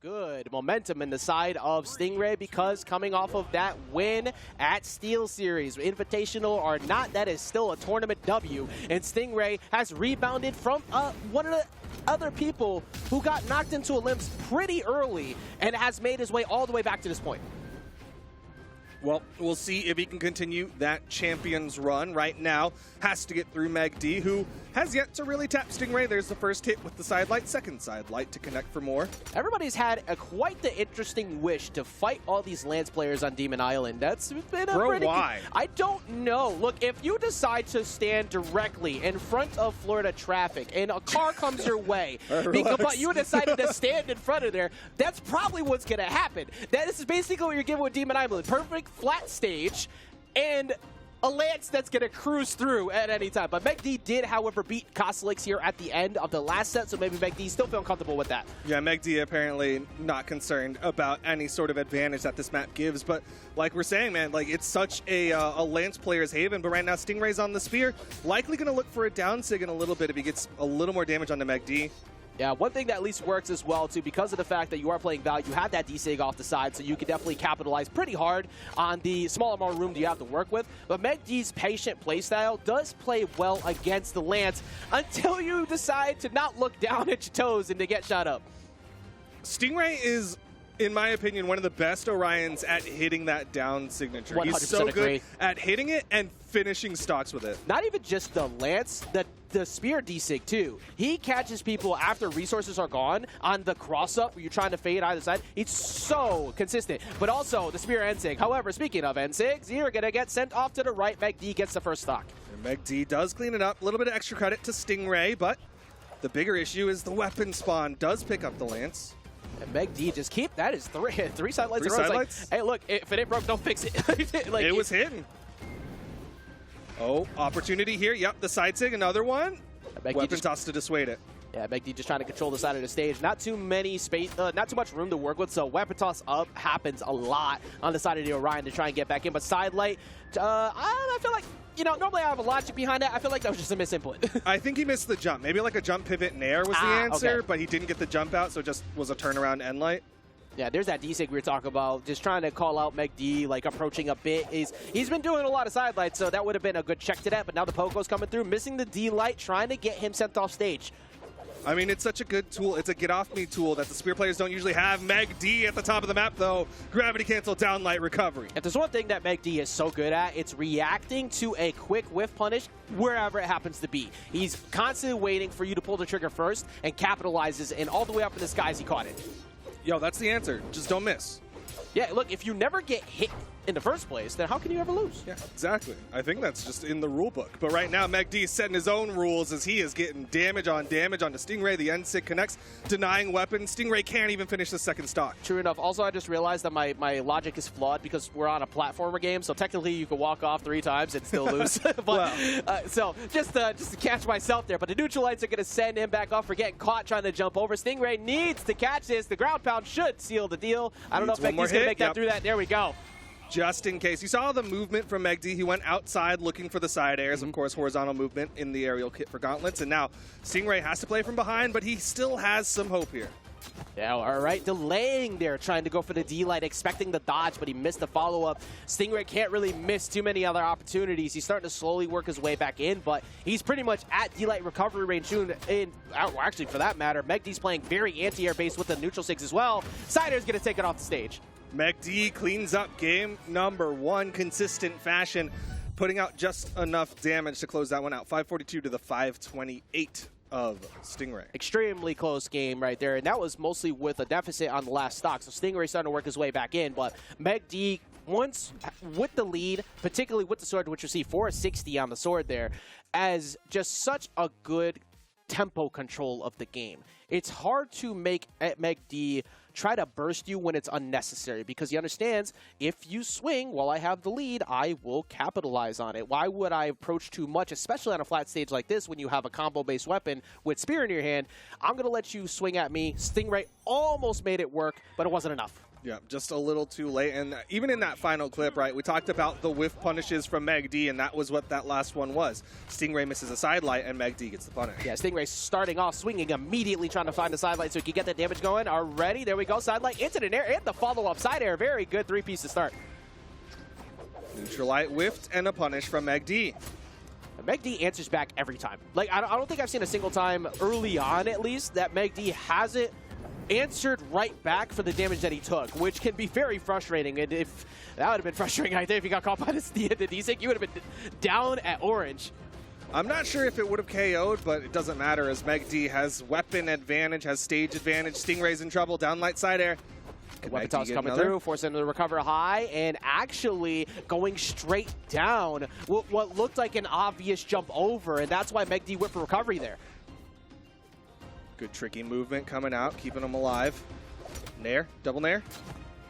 good momentum in the side of Stingray because coming off of that win at Steel Series, Invitational or not, that is still a tournament W, and Stingray has rebounded from one of the other people who got knocked into a limb pretty early and has made his way all the way back to this point. Well, we'll see if he can continue that Champions run. Right now, has to get through megd, who has yet to really tap Stingray. There's the first hit with the side light, second side light to connect for more. Everybody's had quite the interesting wish to fight all these Lance players on Demon Island. That's been a pretty why? I don't know. Look, if you decide to stand directly in front of Florida traffic and a car comes your way, but you decided to stand in front of there, that's probably what's going to happen. This is basically what you're given with Demon Island. Perfect flat stage and a Lance that's going to cruise through at any time. But megd did, however, beat Kosalix here at the end of the last set, so maybe megd still feeling comfortable with that. Yeah, megd apparently not concerned about any sort of advantage that this map gives. But like we're saying, man, like it's such a Lance player's haven. But right now, Stingray's on the spear. Likely going to look for a down sig in a little bit if he gets a little more damage onto megd. Yeah, one thing that at least works as well, too, because of the fact that you are playing Val, you have that D-Sig off the side, so you can definitely capitalize pretty hard on the small amount of room that you have to work with. But megd's patient playstyle does play well against the Lance until you decide to not look down at your toes and to get shot up. Stingray is, in my opinion, one of the best Orions at hitting that down signature. 100% He's so agree. good at hitting it and finishing stocks with it. Not even just the Lance, the spear D-Sig too. He catches people after resources are gone on the cross-up where you're trying to fade either side. It's so consistent. But also the spear N-Sig. However, speaking of N-Sigs, you're going to get sent off to the right. megd gets the first stock. And megd does clean it up. A little bit of extra credit to Stingray, but the bigger issue is the weapon spawn does pick up the Lance. And megd just keep that is three side lights. Like, hey, look, if it ain't broke, don't fix it. Like, it was hidden. Oh, opportunity here. Yep, the side sig, another one. Weapon toss to dissuade it. Yeah, megd just trying to control the side of the stage. Not too many space, not too much room to work with. So weapon toss up happens a lot on the side of the Orion to try and get back in. But side light, I feel like, you know, normally I have a logic behind that. I feel like that was just a misinput. I think he missed the jump. Maybe like a jump pivot and air was the answer, okay. But he didn't get the jump out, so it just was a turnaround end light. Yeah, there's that D-Sig we were talking about, just trying to call out megd, like approaching a bit. He's been doing a lot of side lights, so that would have been a good check to that, but now the Poco's coming through, missing the D-Light, trying to get him sent off stage. I mean, it's such a good tool. It's a get-off-me tool that the spear players don't usually have. megd at the top of the map, though. Gravity cancel, down light, recovery. If there's one thing that megd is so good at, it's reacting to a quick whiff punish wherever it happens to be. He's constantly waiting for you to pull the trigger first and capitalizes, and all the way up in the skies he caught it. Yo, that's the answer. Just don't miss. Yeah, look, if you never get hit in the first place, then how can you ever lose? Yeah, exactly. I think that's just in the rule book. But right now, megd is setting his own rules as he is getting damage onto Stingray. The N-Sig connects, denying weapon. Stingray can't even finish the second stock. True enough. Also, I just realized that my logic is flawed because we're on a platformer game, so technically you could walk off 3 times and still lose. But, wow. So just to catch myself there. But the neutralites are going to send him back off for getting caught trying to jump over. Stingray needs to catch this. The ground pound should seal the deal. I don't know if megd's going to make that through that. There we go. Just in case. You saw the movement from megd. He went outside looking for the side airs. Of course, horizontal movement in the aerial kit for gauntlets. And now Stingray has to play from behind, but he still has some hope here. Yeah, all right. Delaying there, trying to go for the D-Light, expecting the dodge, but he missed the follow-up. Stingray can't really miss too many other opportunities. He's starting to slowly work his way back in, but he's pretty much at D-Light recovery range soon. Actually, for that matter, megd's playing very anti-air based with the neutral sigs as well. Sider's going to take it off the stage. megd cleans up game number 1, consistent fashion, putting out just enough damage to close that one out. 542 to the 528 of Stingray. Extremely close game right there, and that was mostly with a deficit on the last stock. So Stingray starting to work his way back in, but megd, once with the lead, particularly with the sword, which you see 460 on the sword there, as just such a good tempo control of the game. It's hard to make megd try to burst you when it's unnecessary because he understands if you swing while I have the lead, I will capitalize on it. Why would I approach too much, especially on a flat stage like this when you have a combo-based weapon with spear in your hand? I'm going to let you swing at me. Stingray almost made it work, but it wasn't enough. Yeah, just a little too late. And even in that final clip, right, we talked about the whiff punishes from megd, and that was what that last one was. Stingray misses a side light, and megd gets the punish. Yeah, Stingray starting off swinging, immediately trying trying to find the sidelight so he can get that damage going. Already, there we go. Sidelight into the air and the follow-up side air. Very good 3-piece to start. Neutralite whiffed and a punish from megd. megd answers back every time. Like, I don't think I've seen a single time early on, at least, that megd hasn't answered right back for the damage that he took, which can be very frustrating. And if that would have been frustrating right there, if he got caught by the D-Sync, you would have been down at orange. I'm not sure if it would have KO'd, but it doesn't matter as megd has weapon advantage, has stage advantage. Stingray's in trouble, down light side air. Weapon toss coming through, forcing him to recover high, and actually going straight down what looked like an obvious jump over, and that's why megd went for recovery there. Good tricky movement coming out, keeping him alive. Nair, double nair.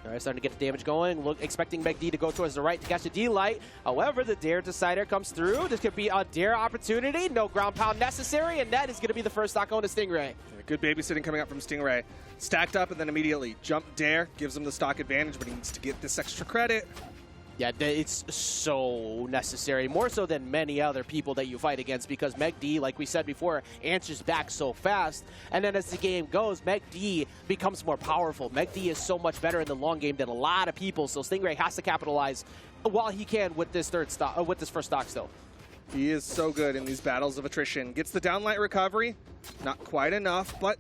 All right, starting to get the damage going. Expecting megd to go towards the right to catch the D-Light. However, the Dare Decider comes through. This could be a Dare opportunity. No ground pound necessary, and that is going to be the first stock going to Stingray. Good babysitting coming up from Stingray. Stacked up and then immediately jump Dare. Gives him the stock advantage, but he needs to get this extra credit. Yeah, it's so necessary, more so than many other people that you fight against, because megd, like we said before, answers back so fast. And then as the game goes, megd becomes more powerful. megd is so much better in the long game than a lot of people, so Stingray has to capitalize while he can with this first stock still. He is so good in these battles of attrition. Gets the downlight recovery, not quite enough, but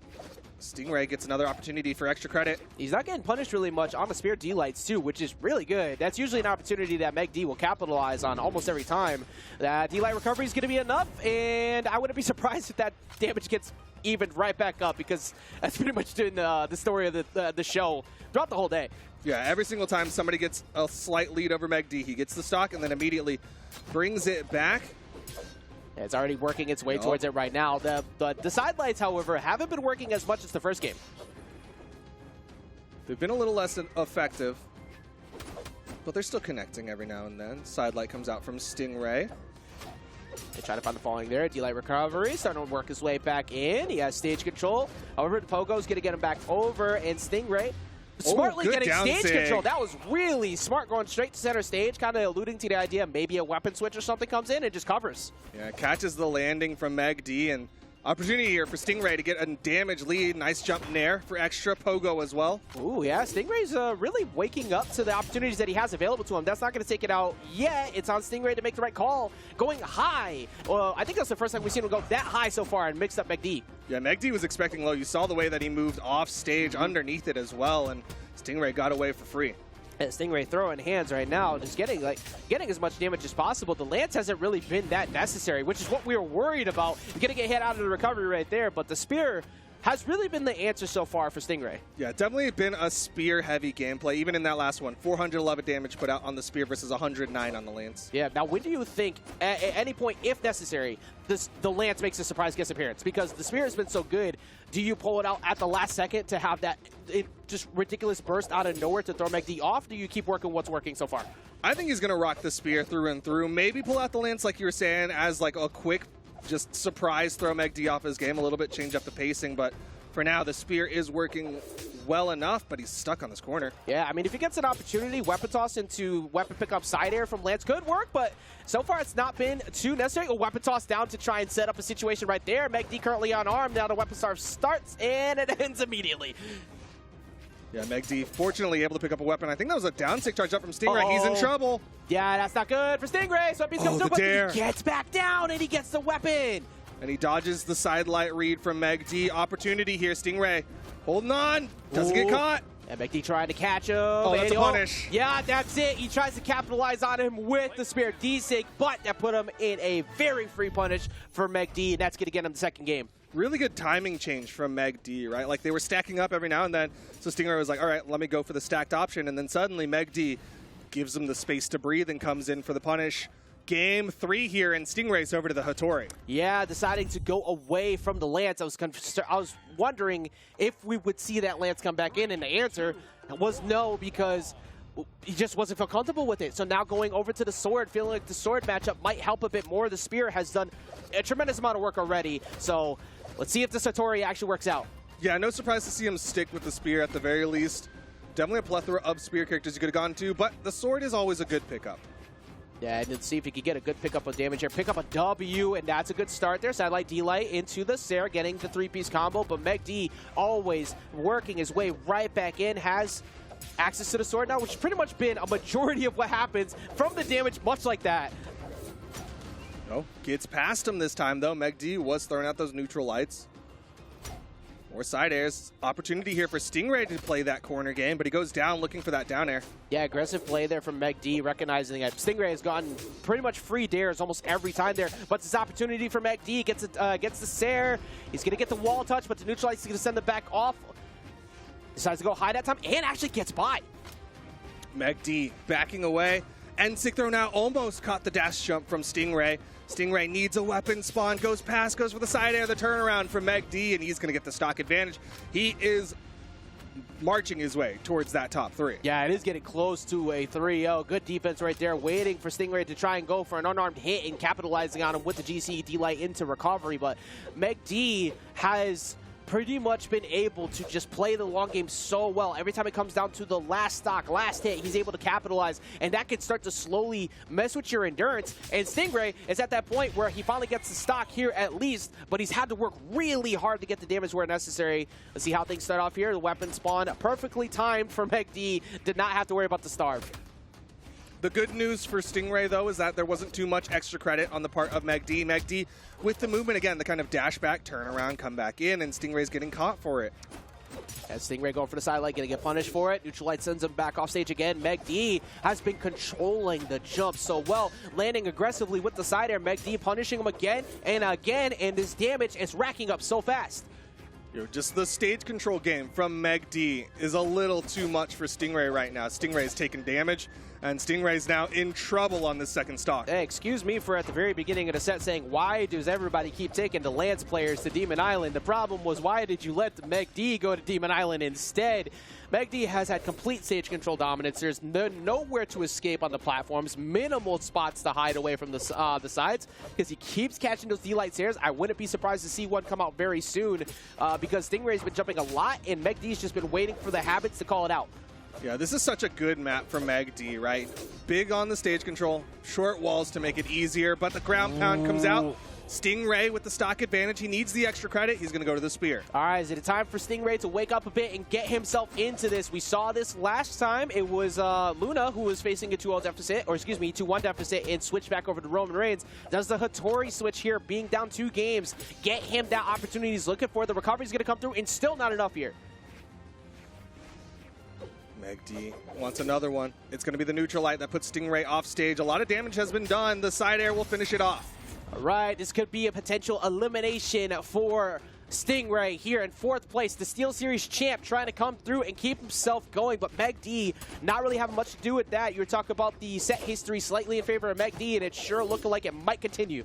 Stingray gets another opportunity for extra credit. He's not getting punished really much on the Spear D-Lights too, which is really good. That's usually an opportunity that megd will capitalize on almost every time. That D-Light recovery is going to be enough, and I wouldn't be surprised if that damage gets evened right back up, because that's pretty much been the story of the show throughout the whole day. Yeah, every single time somebody gets a slight lead over megd, he gets the stock and then immediately brings it back. It's already working its way towards it right now. The sidelights, however, haven't been working as much as the first game. They've been a little less effective, but they're still connecting every now and then. Sidelight comes out from Stingray. They try to find the falling there. D-Light recovery, starting to work his way back in. He has stage control. However, the Pogo's going to get him back over, and Stingray smartly getting stage control. That was really smart, going straight to center stage, kind of alluding to the idea maybe a weapon switch or something comes in and just covers. Yeah, catches the landing from megd, and opportunity here for Stingray to get a damage lead. Nice jump nair for extra Pogo as well. Ooh, yeah, Stingray's really waking up to the opportunities that he has available to him. That's not going to take it out yet. It's on Stingray to make the right call. Going high. Well, I think that's the first time we've seen him go that high so far and mixed up megd. Yeah, megd was expecting low. You saw the way that he moved off stage underneath it as well, and Stingray got away for free. And Stingray throwing hands right now, just getting as much damage as possible. The lance hasn't really been that necessary, which is what we were worried about. You're getting a hit out of the recovery right there, but the spear has really been the answer so far for Stingray. Yeah, definitely been a spear-heavy gameplay, even in that last one. 411 damage put out on the spear versus 109 on the lance. Yeah, now when do you think, at any point, if necessary, the lance makes a surprise guest appearance? Because the spear has been so good, do you pull it out at the last second to have that just ridiculous burst out of nowhere to throw megd off? Do you keep working what's working so far? I think he's going to rock the spear through and through. Maybe pull out the lance, like you were saying, as like a quick just surprise throw megd off his game a little bit, change up the pacing, but for now the spear is working well enough, but he's stuck on this corner. Yeah, I mean, if he gets an opportunity, weapon toss into weapon pickup side air from Lance could work, but so far it's not been too necessary. A weapon toss down to try and set up a situation right there. megd currently unarmed, now the weapon toss starts, and it ends immediately. Yeah, megd fortunately able to pick up a weapon. I think that was a down sick charge up from Stingray. He's in trouble. Yeah, that's not good for Stingray. So he's coming through, but he gets back down and he gets the weapon. And he dodges the sidelight read from megd. Opportunity here, Stingray holding on, doesn't get caught. And megd trying to catch him. Oh, that's a punish. Yeah, that's it. He tries to capitalize on him with the spear D-Sync, but that put him in a very free punish for megd, and that's going to get him the second game. Really good timing change from megd, right? Like they were stacking up every now and then, so Stingray was like, all right, let me go for the stacked option, and then suddenly megd gives him the space to breathe and comes in for the punish. Game 3 here, and Stingray's over to the Hattori. Yeah, deciding to go away from the lance. I was wondering if we would see that lance come back in, and the answer was no, because he just wasn't feel comfortable with it. So now going over to the sword, feeling like the sword matchup might help a bit more. The spear has done a tremendous amount of work already, so let's see if this Hattori actually works out. Yeah, no surprise to see him stick with the spear at the very least. Definitely a plethora of spear characters you could have gone to, but the sword is always a good pickup. Yeah, and let's see if he can get a good pickup of damage here. Pick up a W, and that's a good start there. Satellite D-Light into the Sarah, getting the three-piece combo, but megd always working his way right back in, has access to the sword now, which has pretty much been a majority of what happens from the damage, much like that. No, gets past him this time, though. megd was throwing out those neutral lights. More side airs. Opportunity here for Stingray to play that corner game, but he goes down looking for that down air. Yeah, aggressive play there from megd, recognizing that Stingray has gotten pretty much free dares almost every time there. But this opportunity for megd, gets the Sair. He's going to get the wall touch, but the neutral light's going to send them back off. Decides to go high that time, and actually gets by. megd backing away. N-Sig throw now almost caught the dash jump from Stingray. Stingray needs a weapon spawn, goes past, goes for the side air, the turnaround from megd, and he's going to get the stock advantage. He is marching his way towards that top 3. Yeah, it is getting close to a 3-0. Good defense right there, waiting for Stingray to try and go for an unarmed hit and capitalizing on him with the GC D-Light into recovery. But megd has pretty much been able to just play the long game so well. Every time it comes down to the last stock, last hit, he's able to capitalize, and that can start to slowly mess with your endurance. And Stingray is at that point where he finally gets the stock here at least, but he's had to work really hard to get the damage where necessary. Let's see how things start off here. The weapon spawn perfectly timed for megd. Did not have to worry about the starve. The good news for Stingray, though, is that there wasn't too much extra credit on the part of megd. megd, with the movement, again, the kind of dash back, turn around, come back in, and Stingray's getting caught for it. As Stingray going for the sidelight, going to get punished for it. Neutral Light sends him back off stage again. megd has been controlling the jump so well, landing aggressively with the side air. megd punishing him again, and his damage is racking up so fast. Just the stage control game from megd is a little too much for Stingray right now. Stingray is taking damage, and Stingray's now in trouble on this second stock. Hey, excuse me for at the very beginning of the set saying, why does everybody keep taking the Lance players to Demon Island? The problem was, why did you let the megd go to Demon Island instead? megd has had complete stage control dominance. There's nowhere to escape on the platforms, minimal spots to hide away from the sides, because he keeps catching those D-Light Sairs. I wouldn't be surprised to see one come out very soon, because Stingray's been jumping a lot, and megd's just been waiting for the habits to call it out. Yeah, this is such a good map for megd, right? Big on the stage control, short walls to make it easier, but the ground pound comes out. Stingray with the stock advantage. He needs the extra credit. He's going to go to the spear. All right, is it time for Stingray to wake up a bit and get himself into this? We saw this last time. It was Luna who was facing a 2-0 deficit, or excuse me, 2-1 deficit, and switched back over to Roman Reigns. Does the Hattori switch here, being down 2 games, get him that opportunity he's looking for? The recovery's going to come through, and still not enough here. megd wants another one. It's going to be the neutral light that puts Stingray off stage. A lot of damage has been done. The side air will finish it off. All right, this could be a potential elimination for Stingray here in 4th place. The Steel Series champ trying to come through and keep himself going, but megd not really having much to do with that. You were talking about the set history slightly in favor of megd, and it's sure looking like it might continue.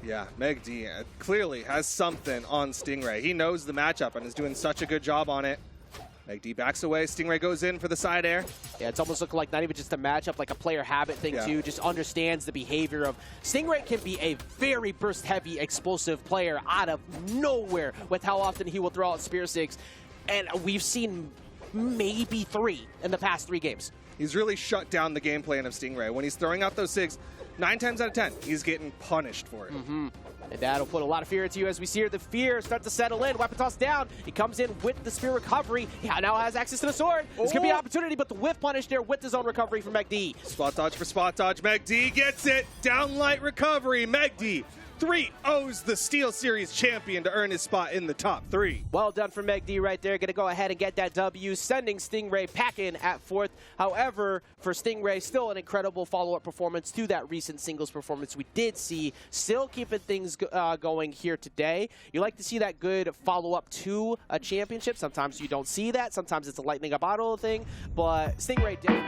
Yeah, megd clearly has something on Stingray. He knows the matchup and is doing such a good job on it. megd backs away. Stingray goes in for the side air. Yeah, it's almost looking like not even just a matchup, like a player habit thing too. Just understands the behavior of Stingray. Can be a very burst-heavy, explosive player out of nowhere with how often he will throw out Spear Sigs. And we've seen maybe 3 in the past 3 games. He's really shut down the game plan of Stingray. When he's throwing out those Sigs, 9 times out of 10, he's getting punished for it. And that'll put a lot of fear into you as we see here. The fear start to settle in. Weapon toss down. He comes in with the spear recovery. He now has access to the sword. It's going to be an opportunity, but the whiff punish there with his own recovery from megd. Spot dodge for spot dodge. megd gets it. Downlight recovery. megd 3-0's the Steel Series champion to earn his spot in the top 3. Well done for megd right there. Going to go ahead and get that W, sending Stingray packing at 4th. However, for Stingray, still an incredible follow-up performance to that recent singles performance we did see. Still keeping things going here today. You like to see that good follow-up to a championship. Sometimes you don't see that. Sometimes it's a lightning a bottle thing. But Stingray did.